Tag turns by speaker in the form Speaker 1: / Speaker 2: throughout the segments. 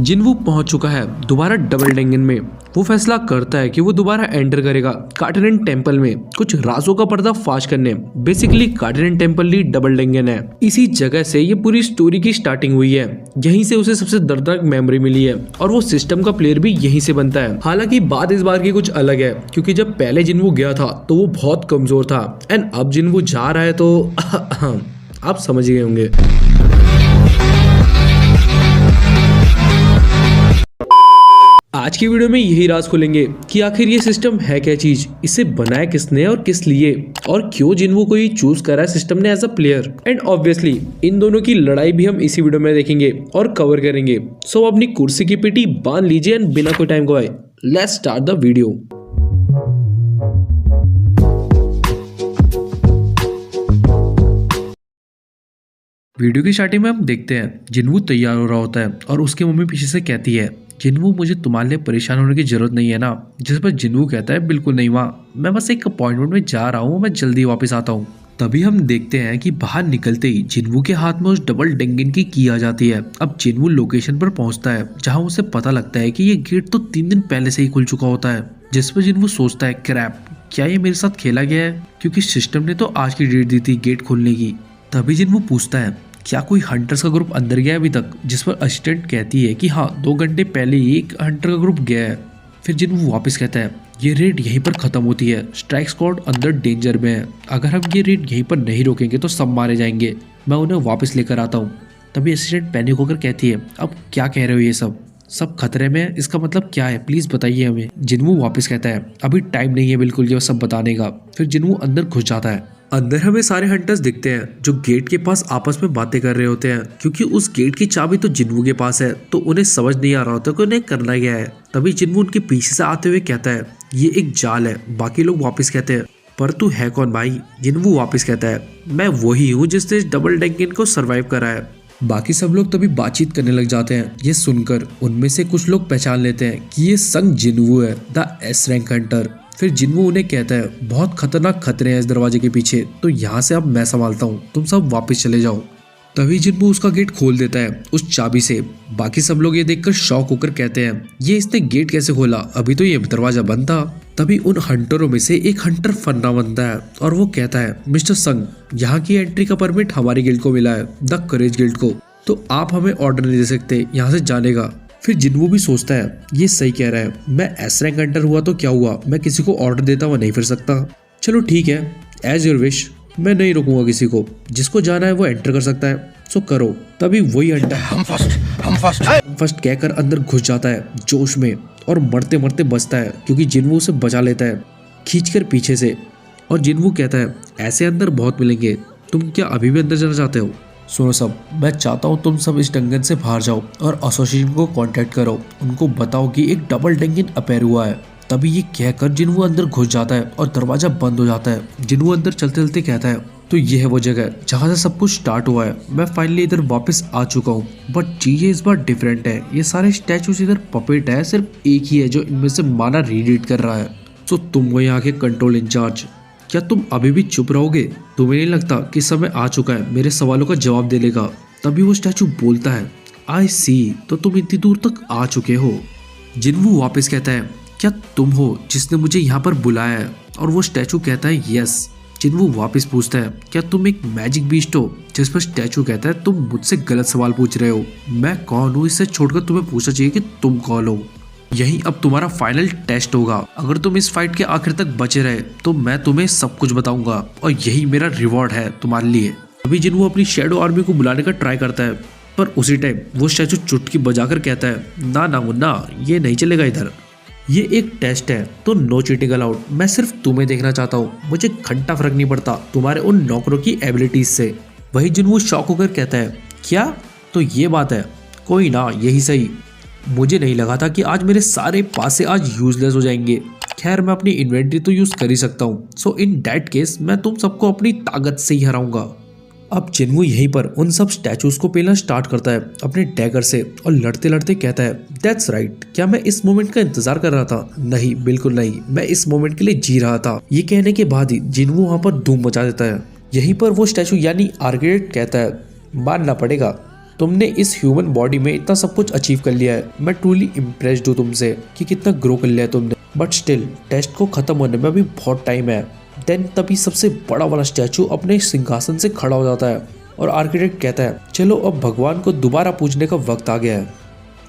Speaker 1: जिनवू पहुंच चुका है दोबारा डबल डेंगन में। वो फैसला करता है कि वो दोबारा एंटर करेगा काटरिन टेम्पल में कुछ राजों का पर्दा फाश करने। बेसिकली काटरिन टेम्पल ही डबल डेंगन है। इसी जगह से ये पूरी स्टोरी की स्टार्टिंग हुई है। यहीं से उसे सबसे दर्दनाक मेमोरी मिली है और वो सिस्टम का प्लेयर भी यहीं से बनता है। हालांकि बात इस बार की कुछ अलग है, क्योंकि जब पहले जिनवू गया था तो वो बहुत कमजोर था एंड अब जिनवू जा रहा है तो आप समझ गए होंगे। आज की वीडियो में यही राज खोलेंगे कि आखिर ये सिस्टम है क्या चीज, इसे बनाया किसने और किस लिए, और क्यों जिनवू को ही चूज करा सिस्टम ने as a player. And obviously इन दोनों की लड़ाई भी हम इसी वीडियो में देखेंगे और कवर करेंगे। सो अपनी कुर्सी की पेटी बांध लीजिए एंड बिना कोई टाइम गवाए let's start the video. Video की स्टार्टिंग में हम देखते हैं जिनवू तैयार हो रहा होता है और उसकी मम्मी पीछे से कहती है, जिनवू मुझे तुम्हारे लिए परेशान होने की जरूरत नहीं है ना। जिस पर जिनवू कहता है, बिल्कुल नहीं माँ, मैं बस एक अपॉइंटमेंट में जा रहा हूँ, मैं जल्दी वापस आता हूँ। तभी हम देखते हैं कि बाहर निकलते ही जिनवू के हाथ में उस डबल डेंगन की आ जाती है। अब जिनवू लोकेशन पर पहुंचता है जहां उसे पता लगता है कि ये गेट तो 3 दिन पहले से ही खुल चुका होता है। जिस पर जिनवू सोचता है, क्रैप, क्या ये मेरे साथ खेला गया है, क्योंकि सिस्टम ने तो आज की डेट दी थी गेट खोलने की। तभी जिनवू पूछता है, क्या कोई हंटर्स का ग्रुप अंदर गया है अभी तक। जिस पर असिस्टेंट कहती है कि हाँ, 2 घंटे पहले ही एक हंटर का ग्रुप गया है। फिर जिनवू वापस कहता है, ये रेड यहीं पर खत्म होती है, स्ट्राइक स्क्वाड अंदर डेंजर में है, अगर हम ये रेड यहीं पर नहीं रोकेंगे तो सब मारे जाएंगे, मैं उन्हें वापस लेकर आता हूँ। तभी असिस्टेंट पैनिक होकर कहती है, अब क्या कह रहे हो, ये सब खतरे में है, इसका मतलब क्या है, प्लीज बताइए हमें। जिनवू वापस कहता है, अभी टाइम नहीं है बिल्कुल ये सब बताने का। फिर जिनवू अंदर घुस जाता है। अंदर हमें सारे हंटर्स दिखते हैं जो गेट के पास आपस में बातें कर रहे होते हैं, क्योंकि उस गेट की चाबी तो जिनवू के पास है, तो उन्हें समझ नहीं आ रहा होता कि उन्हें करना क्या है। तभी जिनवू उनके पीछे से आते हुए कहता है, ये एक जाल है। बाकी लोग वापस कहते हैं, पर तू है कौन भाई। जिनवू वापस कहता है, मैं वही हूँ जिसने इस डबल डेंगन को सरवाइव करा है। बाकी सब लोग तभी बातचीत करने लग जाते हैं। ये सुनकर उनमें से कुछ लोग पहचान लेते हैं कि ये संग जिनवू है, द एस रैंक हंटर। फिर जिनवू उन्हें कहता है, बहुत खतरनाक खतरे हैं इस दरवाजे के पीछे, तो यहाँ से अब मैं संभालता हूँ, तुम सब वापस चले जाओ। तभी जिनवू उसका गेट खोल देता है उस चाबी से। बाकी सब लोग ये देखकर शॉक होकर कहते हैं, ये इसने गेट कैसे खोला, अभी तो ये दरवाजा बंद था। तभी उन हंटरों में से एक हंटर फन्ना बनता है और वो कहता है, मिस्टर संग, यहाँ की एंट्री का परमिट हमारी गिल्ड को मिला है, द करेज गिल्ड को, तो आप हमें ऑर्डर नहीं दे सकते यहाँ से जाने का। फिर जिनवू भी सोचता है, ये सही कह रहा है, मैं एस रैंक हंटर हुआ तो क्या हुआ, मैं किसी को ऑर्डर देता हुआ नहीं फिर सकता। चलो ठीक है, एज योर विश, मैं नहीं रोकूंगा किसी को, जिसको जाना है वो एंटर कर सकता है, सो करो। तभी वही हंटर हम फर्स्ट कहकर अंदर घुस जाता है जोश में और मरते मरते बचता है, क्योंकि जिनवू उसे बचा लेता है खींचकर पीछे से। और जिनवू कहता है, ऐसे अंदर बहुत मिलेंगे, तुम क्या अभी भी अंदर जाना चाहते हो। सुनो सब, मैं चाहता हूँ तुम सब इस डेंगन से बाहर जाओ और एसोसिएशन को कांटेक्ट करो, उनको बताओ कि एक डबल डेंगन अपेयर हुआ है। तभी ये कहकर जिनवू अंदर घुस जाता है और दरवाजा बंद हो जाता है। जिनवू अंदर चलते चलते कहता है, तो ये है वो जगह जहाँ से सब कुछ स्टार्ट हुआ है, मैं फाइनली इधर वापस आ चुका हूँ, बट चीजें इस बार डिफरेंट है। ये सारे स्टैचूज इधर पपेट है, सिर्फ एक ही है जो इनमें से माना रीड कर रहा है। तो तुम हो यहाँ के कंट्रोल इंचार्ज, क्या तुम अभी भी चुप रहोगे। तुम्हें नहीं लगता कि समय आ चुका है मेरे सवालों का जवाब देने का। तभी वो स्टैचू बोलता है, आई सी, तो तुम इतनी दूर तक आ चुके हो। जिनवू वापस कहता है, क्या तुम हो जिसने मुझे यहाँ पर बुलाया है। और वो स्टैचू कहता है, यस। जिनवू वापस पूछता है, क्या तुम एक मैजिक बीस्ट हो। जिस पर स्टैचू कहता है, तुम मुझसे गलत सवाल पूछ रहे हो, मैं कौन हूँ इससे छोड़कर तुम्हें पूछना चाहिए कि तुम कौन हो। यही अब तुम्हारा फाइनल टेस्ट होगा, अगर तुम इस फाइट के आखिर तक बचे रहे तो मैं तुम्हें सब कुछ बताऊंगा और यही मेरा रिवॉर्ड है तुम्हारे लिए। अभी जिनवू अपनी शैडो आर्मी को बुलाने का ट्राई करता है, पर उसी टाइम वो स्टैचू चुटकी बजाकर कहता है, ना ना मुन्ना, ये नहीं चलेगा इधर, ये एक टेस्ट है, तो नो चीटिंग अलाउड। मैं सिर्फ तुम्हें देखना चाहता हूँ, मुझे घंटा फर्क नहीं पड़ता तुम्हारे उन नौकरों की एबिलिटीज से। वही जिनवू शॉक होकर कहता है, क्या, तो ये बात है, कोई ना, यही सही। मुझे नहीं लगा था कि आज मेरे सारे पासे आज यूजलेस हो जाएंगे। खैर, मैं अपनी इन्वेंट्री तो यूज कर ही सकता हूँ, सो इन दैट केस मैं तुम सबको अपनी ताकत से ही हराऊंगा। अब जिनवू यहीं पर उन सब स्टैचूज को पेलना स्टार्ट करता है अपने डैगर से और लड़ते लड़ते कहता है, दैट्स राइट, क्या मैं इस मोमेंट का इंतजार कर रहा था। नहीं, बिल्कुल नहीं, मैं इस मोमेंट के लिए जी रहा था। ये कहने के बाद ही जिनवू वहां पर धूम मचा देता है। यहीं पर वो स्टैचू यानी आर्किटेक्ट कहता है, मानना पड़ेगा तुमने इस ह्यूमन बॉडी में इतना सब कुछ अचीव कर लिया है। मैं ट्रूली इम्प्रेस्ड हूँ तुमसे कि कितना ग्रो कर लिया है तुमने। बट स्टिल टेस्ट को खत्म होने में अभी बहुत टाइम है। देन तभी सबसे बड़ा वाला स्टैचू अपने सिंहासन से खड़ा हो जाता है और आर्किटेक्ट कहता है चलो अब भगवान को दोबारा पूजने का वक्त आ गया है।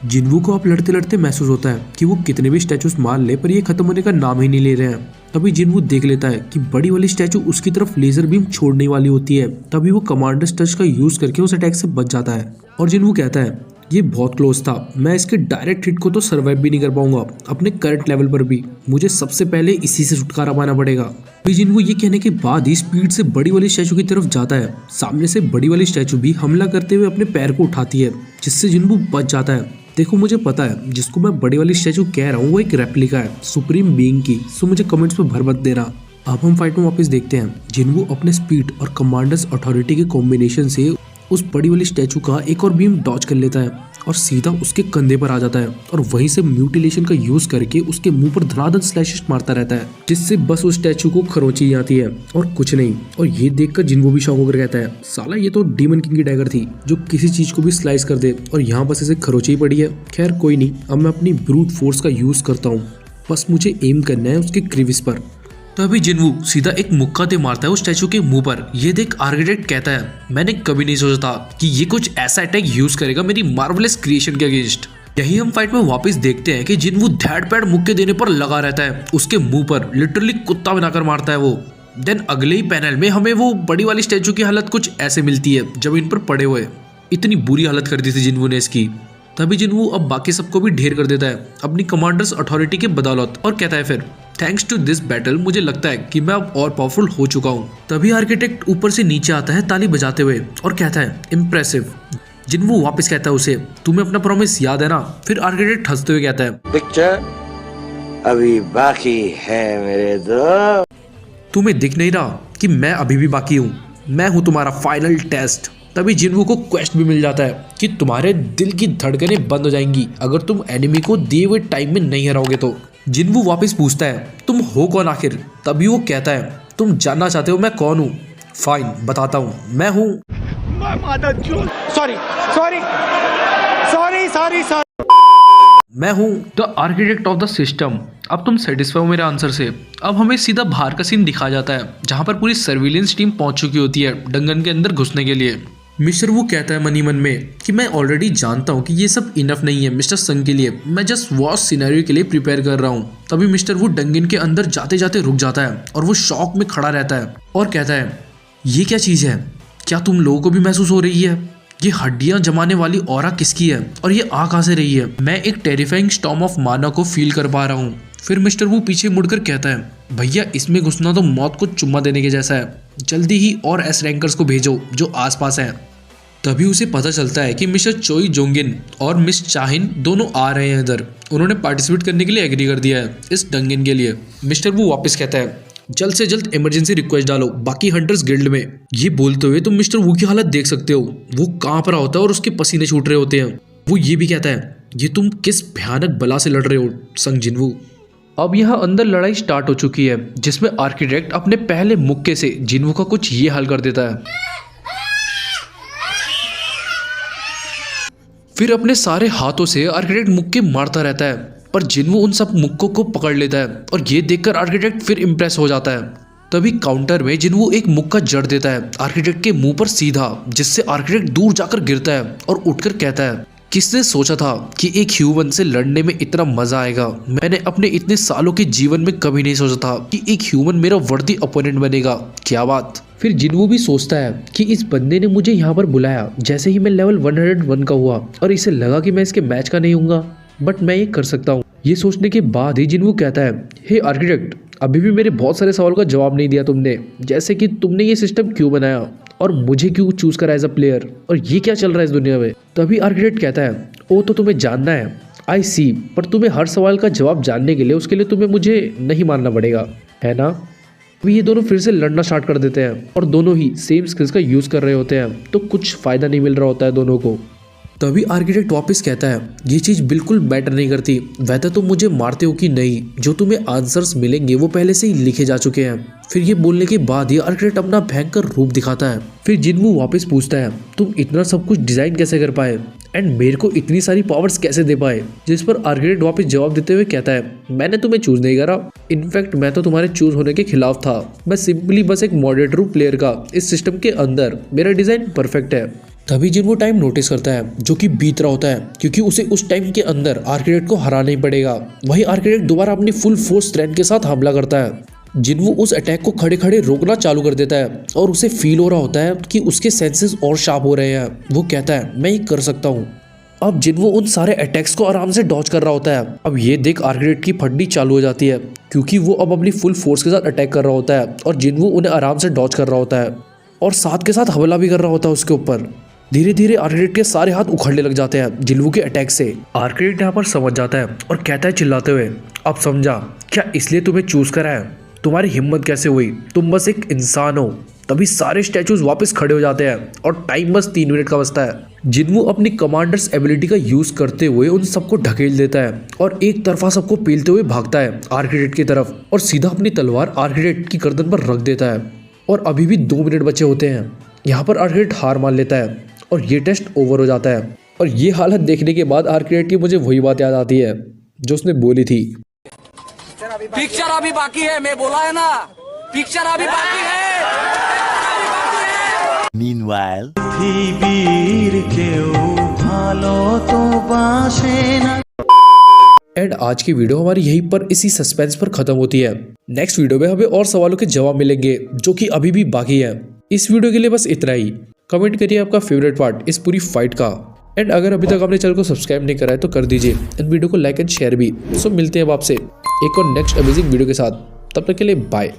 Speaker 1: जिन्वू को अब लड़ते लड़ते महसूस होता है कि वो कितने भी स्टैचूज मार ले पर ये खत्म होने का नाम ही नहीं ले रहे हैं। तभी जिन्वू देख लेता है कि बड़ी वाली स्टैचू उसकी तरफ लेजर बीम छोड़ने वाली होती है। तभी वो कमांडर्स टच का यूज करके उस अटैक से बच जाता है और जिन्वू कहता है ये बहुत क्लोज था, मैं इसके डायरेक्ट हिट को तो सर्वाइव भी नहीं कर पाऊंगा अपने करंट लेवल पर भी, मुझे सबसे पहले इसी से छुटकारा पाना पड़ेगा। अभी जिन्वू ये कहने के बाद ही स्पीड से बड़ी वाली स्टैचू की तरफ जाता है। सामने से बड़ी वाली स्टैचू भी हमला करते हुए अपने पैर को उठाती है जिससे जिन्वू बच जाता है। देखो मुझे पता है जिसको मैं बड़ी वाली स्टैचू कह रहा हूँ वो एक रेप्लिका है सुप्रीम बीइंग की, सो मुझे कमेंट्स में भर मत देना। अब हम फाइट में वापस देखते हैं। जिन्वू अपने स्पीड और कमांडर्स अथॉरिटी के कॉम्बिनेशन से उस बड़ी वाली स्टैचू का एक और बीम डॉज कर लेता है और सीधा उसके कंधे पर आ जाता है और वहीं से म्यूटिलेशन का यूज करके उसके मुंह पर धड़ाधड़ स्लैशेस मारता रहता है जिससे बस उस स्टैचू को खरोंची आती है और कुछ नहीं। और ये देखकर जिन्वू भी शॉक होकर कहता है साला ये तो डीमन किंग की डैगर थी जो किसी चीज को भी स्लाइस कर दे और यहाँ बस इसे खरोंची पड़ी है। खैर कोई नहीं, अब मैं अपनी ब्रूट फोर्स का यूज करता हूँ, बस मुझे एम करना है उसके क्रीविस पर। तभी जिन्वू सीधा एक मुक्का दे मारता है उस स्टैचू के मुंह पर। ये देख आर्किटेक्ट कहता है मैंने कभी नहीं सोचा था कि ये कुछ ऐसा अटैक यूज करेगा मेरी मार्वलेस क्रिएशन के अगेंस्ट। यही हम फाइट में वापस देखते हैं कि जिन्वू धैड़ पैड़ मुक्के देने पर लगा रहता है उसके मुंह पर, लिटरली कुत्ता बनाकर मारता है वो। देन अगले ही पैनल में हमें वो बड़ी वाली स्टैचू की हालत कुछ ऐसे मिलती है जमीन पर पड़े हुए। इतनी बुरी हालत कर दी थी जिन्वू ने इसकी। तभी जिन्वू अब बाकी सबको भी ढेर कर देता है अपनी कमांडर्स अथॉरिटी के बदौलत और कहता है फिर थैंक्स टू दिस बैटल मुझे लगता है कि मैं अब और पावरफुल हो चुका हूँ। तभी आर्किटेक्ट ऊपर से नीचे आता है ताली बजाते हुए और कहता है इम्प्रेसिव। जिन्वू वापस कहता है उसे तुम्हें अपना प्रॉमिस याद है ना। फिर आर्किटेक्ट हंसते हुए कहता है
Speaker 2: पिक्चर अभी बाकी है मेरे दोस्त,
Speaker 1: तुम्हें दिख नहीं रहा कि मैं अभी भी बाकी हूँ, मैं हूँ तुम्हारा फाइनल टेस्ट। तभी जिन्वू को क्वेस्ट भी मिल जाता है कि तुम्हारे दिल की धड़कनें बंद हो जाएंगी अगर तुम एनिमी को दिए हुए टाइम में नहीं हराओगे तो। जिन्वू वापस पूछता है तुम हो कौन आखिर। तभी वो कहता है तुम जानना चाहते हो मैं कौन हूँ, फाइन बताता हूँ, मैं हूँ मैं हूँ the architect of the system. अब तुम सेटिस्फाई हो मेरे आंसर से। अब हमें सीधा बाहर का सीन दिखाया जाता है जहाँ पर पूरी सर्विलेंस टीम पहुंच चुकी होती है डंगन के अंदर घुसने के लिए। मिस्टर वू कहता है मनी मन में कि मैं ऑलरेडी जानता हूँ कि ये सब इनफ नहीं है मिस्टर संग के लिए, मैं जस्ट वॉर सिनेरियो के लिए प्रिपेयर कर रहा हूँ। तभी मिस्टर वू डंगन के अंदर जाते जाते रुक जाता है और वो शॉक में खड़ा रहता है और कहता है ये क्या चीज़ है, क्या तुम लोगों को भी महसूस हो रही है, ये हड्डियां जमाने वाली ऑरा किसकी है और ये आ कहां से रही है। मैं एक टेरिफाइंग स्टॉर्म ऑफ माना को फील कर पा रहा हूँ। फिर मिस्टर वू पीछे मुड़कर कहता है भैया इसमें घुसना तो मौत को चुम्मा देने के जैसा है, जल्दी ही और एस रैंकर्स को भेजो जो आसपास हैं। तभी उसे पता चलता है कि मिस्टर चोई जोंगिन और मिस चाहिन दोनों आ रहे हैं इधर। उन्होंने पार्टिसिपेट करने के लिए एग्री कर दिया है इस डंगन के लिए। मिस्टर वू वापस कहता है जल्द से जल्द इमरजेंसी रिक्वेस्ट डालो बाकी हंटर्स गिल्ड में। ये बोलते हुए तुम मिस्टर वू की हालत देख सकते हो, वो कांप रहा होता है और उसके पसीने छूट रहे होते हैं। वो ये भी कहता है ये तुम किस भयानक बला से लड़ रहे हो संग जिन्वू। अब यहाँ अंदर लड़ाई स्टार्ट हो चुकी है जिसमें आर्किटेक्ट अपने पहले मुक्के से जिन्वू का कुछ ये हाल कर देता है। फिर अपने सारे हाथों से आर्किटेक्ट मुक्के मारता रहता है पर जिन्वू उन सब मुक्कों को पकड़ लेता है और ये देखकर आर्किटेक्ट फिर इम्प्रेस हो जाता है। तभी काउंटर में जिन्वू एक मुक्का जड़ देता है आर्किटेक्ट के मुंह पर सीधा, जिससे आर्किटेक्ट दूर जाकर गिरता है और उठकर कहता है किसने सोचा था कि एक ह्यूमन से लड़ने में इतना मजा आएगा। मैंने अपने इतने सालों के जीवन में कभी नहीं सोचा था कि एक ह्यूमन मेरा वर्दी ओपोनेंट बनेगा, क्या बात। फिर जिन्वू भी सोचता है कि इस बंदे ने मुझे यहाँ पर बुलाया जैसे ही मैं लेवल 101 का हुआ और इसे लगा कि मैं इसके मैच का नहीं हूँगा, बट मैं ये कर सकता हूँ। ये सोचने के बाद ही जिन्वू कहता है हे आर्किटेक्ट, अभी भी मेरे बहुत सारे सवाल का जवाब नहीं दिया तुमने, जैसे कि तुमने ये सिस्टम क्यों बनाया और मुझे क्यों चूज करा एज अ प्लेयर और ये क्या चल रहा है इस दुनिया में। तभी आर्किटेक्ट कहता है ओ तो तुम्हें जानना है, आई सी, पर तुम्हें हर सवाल का जवाब जानने के लिए उसके लिए तुम्हें मुझे नहीं मानना पड़ेगा, है ना। अभी ये दोनों फिर से लड़ना स्टार्ट कर देते हैं और दोनों ही सेम स्किल्स का यूज कर रहे होते हैं तो कुछ फायदा नहीं मिल रहा होता है दोनों को। तभी आर्किटेक्ट वापस कहता है ये चीज बिल्कुल मैटर नहीं करती, वैसे तुम मुझे मारते हो कि नहीं, जो तुम्हें आंसर्स मिलेंगे वो पहले से ही लिखे जा चुके हैं। फिर ये बोलने के बाद ही आर्किटेक्ट अपना भयंकर रूप दिखाता है। फिर जिनवू वापस पूछता है तुम इतना सब कुछ डिजाइन कैसे कर पाए एंड मेरे को इतनी सारी पावर्स कैसे दे पाए, जिस पर आर्किटेक्ट वापस जवाब देते हुए कहता है मैंने तुम्हें चूज नहीं करा, इनफैक्ट मैं तो तुम्हारे चूज होने के खिलाफ था, मैं सिंपली बस एक मॉडरेटर हूँ प्लेयर का इस सिस्टम के अंदर, मेरा डिजाइन परफेक्ट है। तभी जिनवू टाइम नोटिस करता है जो कि बीत रहा होता है, क्योंकि उसे उस टाइम के अंदर आर्किटेक्ट को हराना ही पड़ेगा। वहीं आर्किटेक्ट दोबारा अपनी फुल फोर्स स्ट्रेंथ के साथ हमला करता है। जिनवू उस अटैक को खड़े खड़े रोकना चालू कर देता है और उसे फील हो रहा होता है कि उसके सेंसेस और शार्प हो रहे हैं। वो कहता है मैं ये कर सकता हूँ। अब जिनवू उन सारे अटैक्स को आराम से डॉज कर रहा होता है। अब ये देख आर्किटेक्ट की फटनी चालू हो जाती है, क्योंकि वो अब अपनी फुल फोर्स के साथ अटैक कर रहा होता है और जिनवू उन्हें आराम से डॉज कर रहा होता है और साथ के साथ हमला भी कर रहा होता है उसके ऊपर। धीरे धीरे आर्किटेक्ट के सारे हाथ उखड़ने लग जाते हैं जिनवू के अटैक से। आर्किटेक्ट यहाँ पर समझ जाता है और कहता है चिल्लाते हुए अब समझा क्या इसलिए तुम्हें चूज करा है, तुम्हारी हिम्मत कैसे हुई, तुम बस एक इंसान हो। तभी सारे स्टैचूज वापस खड़े हो जाते हैं और टाइम बस 3 मिनट का बचता है। जिनवू अपनी कमांडर्स एबिलिटी का यूज करते हुए उन सबको ढकेल देता है और एक तरफा सबको पेलते हुए भागता है आर्किटेक्ट की तरफ और सीधा अपनी तलवार आर्किटेक्ट की गर्दन पर रख देता है। और अभी भी 2 मिनट बचे होते हैं। यहाँ पर आर्किटेक्ट हार मान लेता है और ये टेस्ट ओवर हो जाता है। और ये हालत देखने के बाद आर्किटेक्ट की मुझे वही बात याद आती है जो उसने बोली थी,
Speaker 3: पिक्चर अभी बाकी है, मैं बोला है ना, पिक्चर अभी बाकी है।
Speaker 2: Meanwhile,
Speaker 1: एंड आज की वीडियो हमारी यहीं पर इसी सस्पेंस पर खत्म होती है। नेक्स्ट वीडियो में हमें और सवालों के जवाब मिलेंगे जो कि अभी भी बाकी है। इस वीडियो के लिए बस इतना ही। कमेंट करिए आपका फेवरेट पार्ट इस पूरी फाइट का। एंड अगर अभी तक आपने चैनल को सब्सक्राइब नहीं करा है तो कर दीजिए एंड वीडियो को लाइक एंड शेयर भी। सो मिलते हैं अब आपसे एक और नेक्स्ट अमेजिंग वीडियो के साथ, तब तक के लिए बाय।